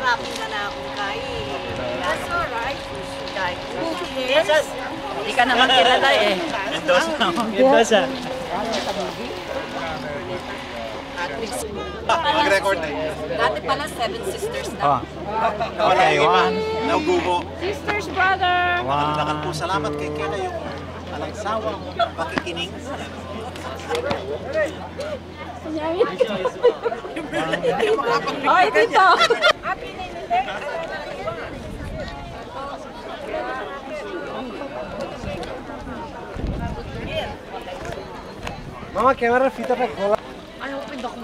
happy na akong kain. That's alright. Yes. Hindi ka naman kilala eh. Mendoza. Mag-record na Dati pala 7 sisters na. Okay, one. Nagubo. Sisters, brother! Nakal po. Salamat kay Kena yung alang sawang pakikinig. Ay, dito! Mama, camera fita pa cola. Ay, open ako.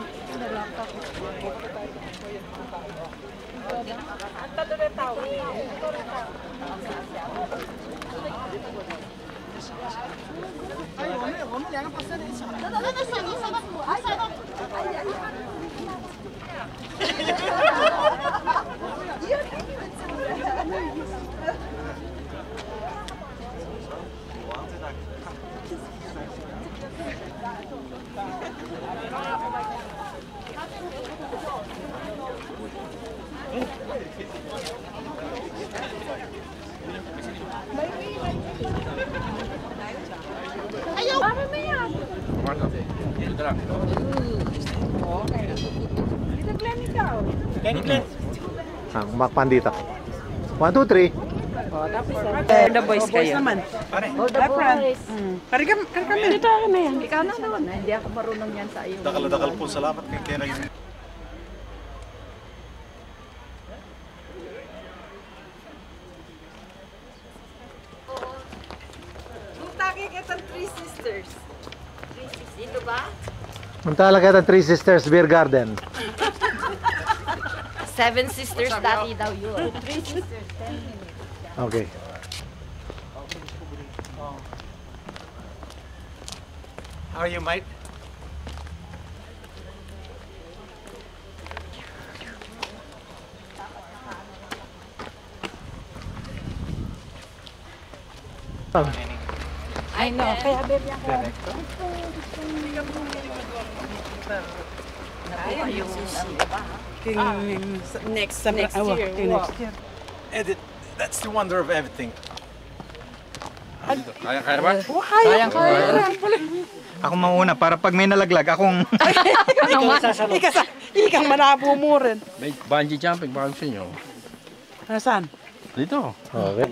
Ayaw! Parang na yan! Dito lang. Dito Glenn ikaw. Glenn. Kumakpan dito. 1, 2, 3. For the boys kayo. All the boys. Karikam dito ako na yan. Ikaw na doon. Hindi ako marunong yan sa iyo. Dakal po. Salamat kay Kena yung... Butake kita 3 sisters. Dito ba? Punta lang kita 3 Sisters Beer Garden. 7 sisters dati daw yun. 3 sisters, 10 minutes. Okay. How are you, mate? I know. Kaya baby ako. Next year. Edit. That's the wonder of everything. Kaya ba? Sayang ko. Ako mauna para pag may nalaglag akong Ikang manabo mo rin. May bungee jumping ba gusto nyo? Nasaan? Dito. Okay.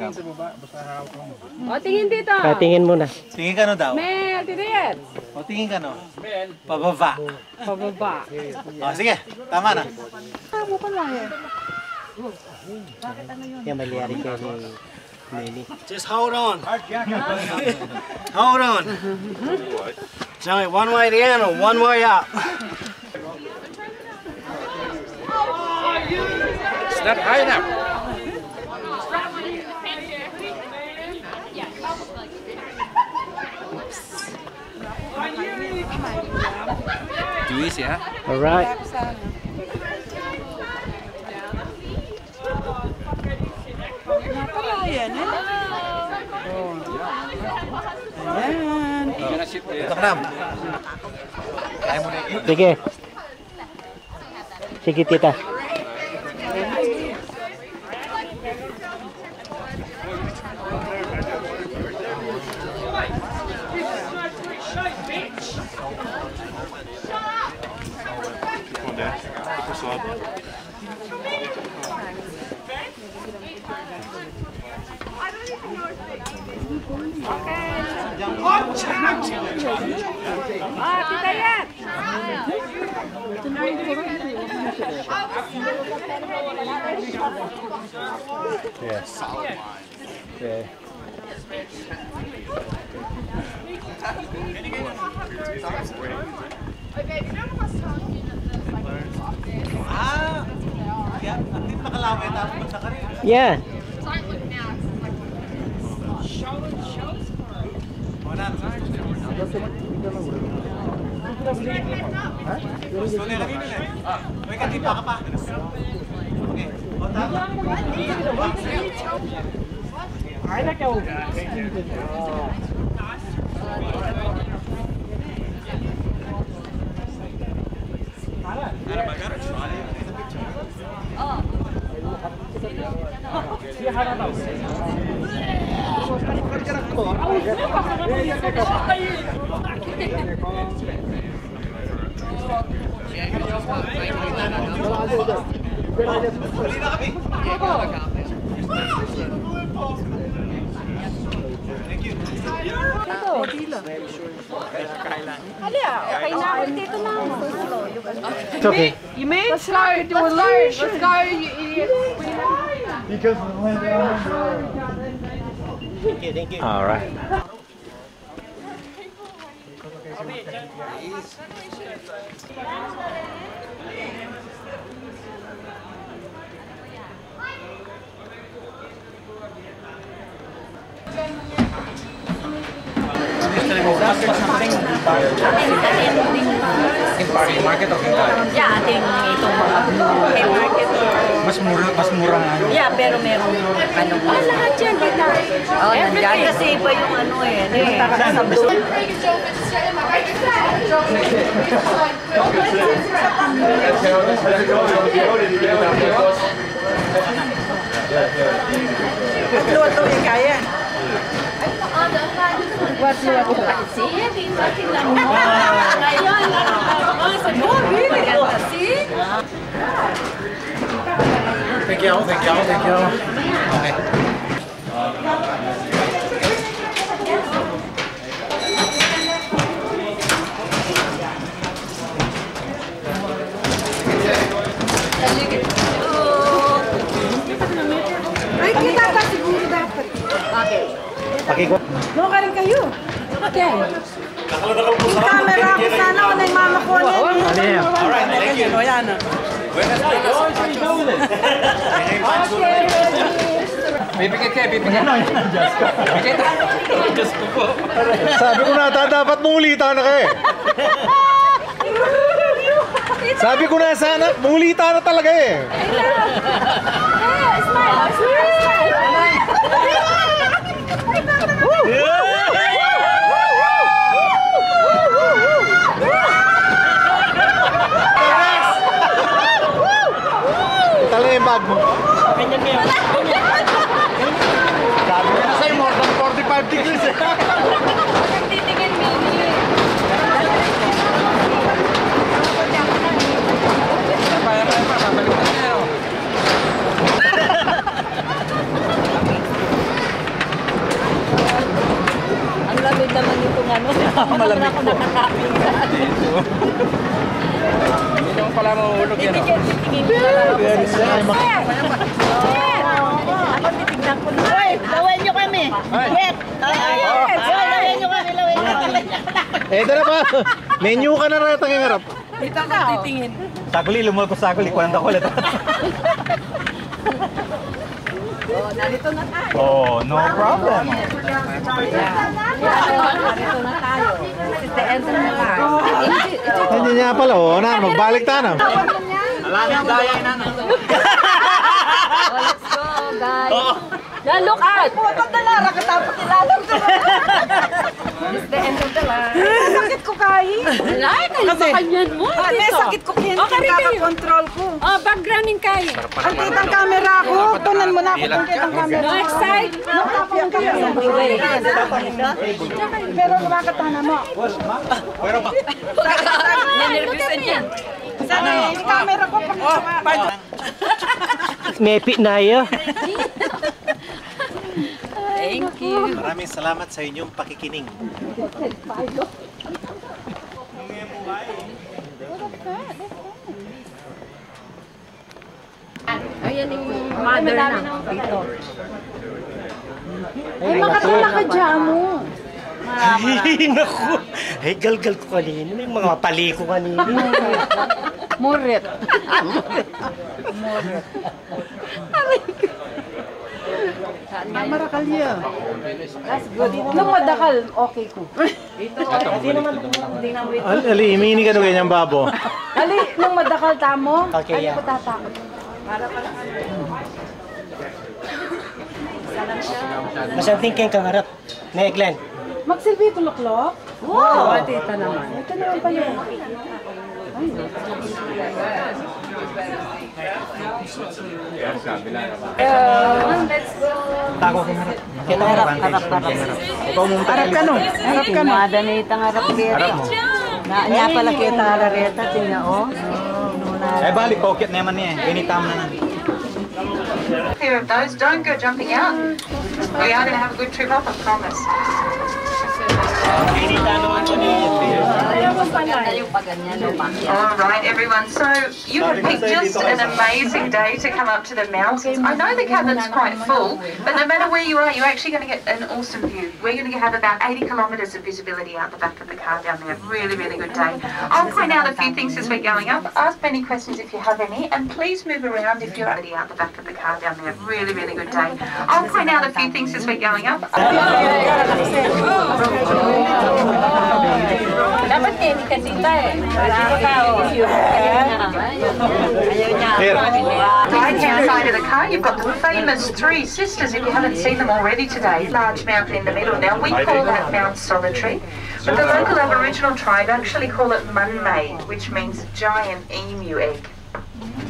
O, tingin dito. Patingin muna. Tingin ka no daw? Mel, dito yan. O tingin ka no? Pababa. Pababa. O sige, tama na. Tama pala eh. Yan, maliyari kayo ni Nini. Just hold on. Hold on. It's only one way in or one way up. It's not high enough. Too easy, huh? Alright. Ayan eh. Ayan. Ito ka Kaya mo na yung Sige. Sige, tita. Tita yan. Yes. Okay. Hindi nakalaway tapos punta ka rin. Yeah. May katipa ka pa. Okay. O tama. Okay na ako dito na. It's okay. You made slide. You were large. Let's go, you idiot. All right. Market o King Yeah, ating itong hay market. Mas mura nga. Yeah, pero merong ano pa. Lahat yan, kita. Oh, nandiyan. Kasi iba yung ano eh. Luto yung kaya. Thank you. Okay. Ay, kita pa siguro dapat. Okay. Pakiko. No, ka rin kayo. Okay. Yung camera ko sana ko na yung mama ko na. Bibigyan kayo, bibigyan. Just po. Sabi ko na, dapat mungulita na kayo. Sabi ko na sana, mungulita na talaga eh. Tala yung bag mo. Sabi ko na sa'yo, more than 45 degrees eh. Titingin mo. Babalik na kayo. Ang lamig naman itong ano. Malamig ako nakakain. Hindi naman pala mahulog yan. Titingin mo na lang ako sa inyo. Ako titignan ko na. Hoy, lawan nyo kami. Wait. Lawan nyo kami. Eh, dala pa. Menu ka na rin ang harap. Dito ka titingin. Saguli, lumul ko saguli. Kuwanda ko ulit. Oh, narito na tayo. Oh, no problem. Narito na tayo. This is the end of the line. Hindi niya pala, oh. Na, magbalik tayo na. Alam daya na. Let's go, guys. Now look out. Puto na lara katapos ilalam ko. This is the end of the line. Sakit ko kahi. Wala, kasakanyan mo. May sakit ko kaya kakakontrol ko. Oh, backgrounding kayo. Ang kitang camera ko. Tunan mo na ako kung kitang camera. Next side. Nakapang camera. Pero makakatana mo. Nanervyusan yan. Sana yung camera ko pakita. Mepi na yun. Thank you. Maraming salamat sa inyong pakikinig. Ayan yung mother na dito. Ay, makatala ka dyan mo. Ay, naku. Ay, galgal ko kanina. May mga pali ko kanina. Murit. Marakalya. That's good. Nung madakal, okay ko. Ali, imini ka doon ganyang babo. Ali, nung madakal tamo, Okay, ay yeah. ko tatakot. Masang thinking kang harap. Na Glenn. Magsilbi tuluklok? Wow! Tita naman. Ito naman pa yun. Tago kang harap. Kita harap. Harap ka no? Harap ka no? Madanita nga harap reta. Na niya pala kita harareta, tingnan oh. Eh balik, pocket naman niya. Anytime na. Fear of those. Don't go jumping out. We are going to have a good trip up, I promise. All right, everyone. So you have picked just an amazing day to come up to the mountains. I know the cabin's quite full, but no matter where you are, you're actually going to get an awesome view. We're going to have about 80 kilometres of visibility out the back of the car down there. Really, really good day. I'll point out a few things as we're going up. Ask me any questions if you have any, and please move around if you're already out the back of the car down there. Really, really good day. I'll point out a few things as we're going up. Dapat kayo ni Kasita eh. Right hand side of the car, you've got the famous Three Sisters, if you haven't seen them already today. Large mountain in the middle. Now, we call that Mount Solitary, but the local Aboriginal tribe actually call it Munmaid, which means giant emu egg.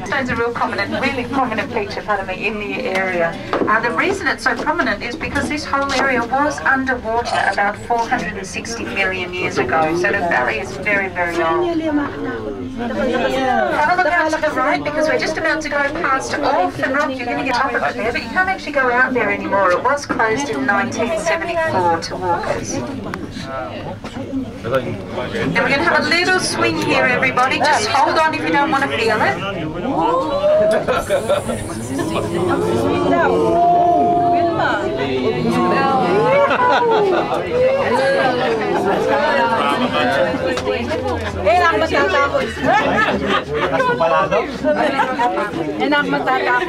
Stone's a real really prominent feature, in the area. The reason it's so prominent is because this whole area was underwater about 460 million years ago, so the valley is very, very old. Have a look out to the right, because we're just about to go past Orphan Rock. You're going to get up a bit there, but you can't actually go out there anymore. It was closed in 1974 to walkers. And we're going to have a little swing here, everybody. Just hold on if you don't want to feel it. Enak matatakot. Enak matatakot.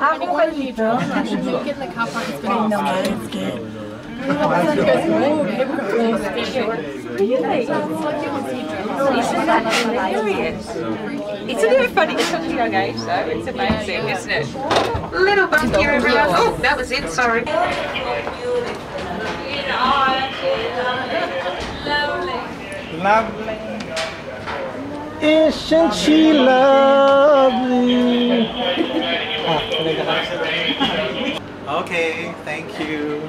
Ako ka dito. Get in the car park. It's good. No, it's good. It's a very funny at such a young age, though. It's amazing, isn't it? Little bump here, everyone. Oh, that was it. Sorry. Lovely. Isn't she lovely? Okay, thank you.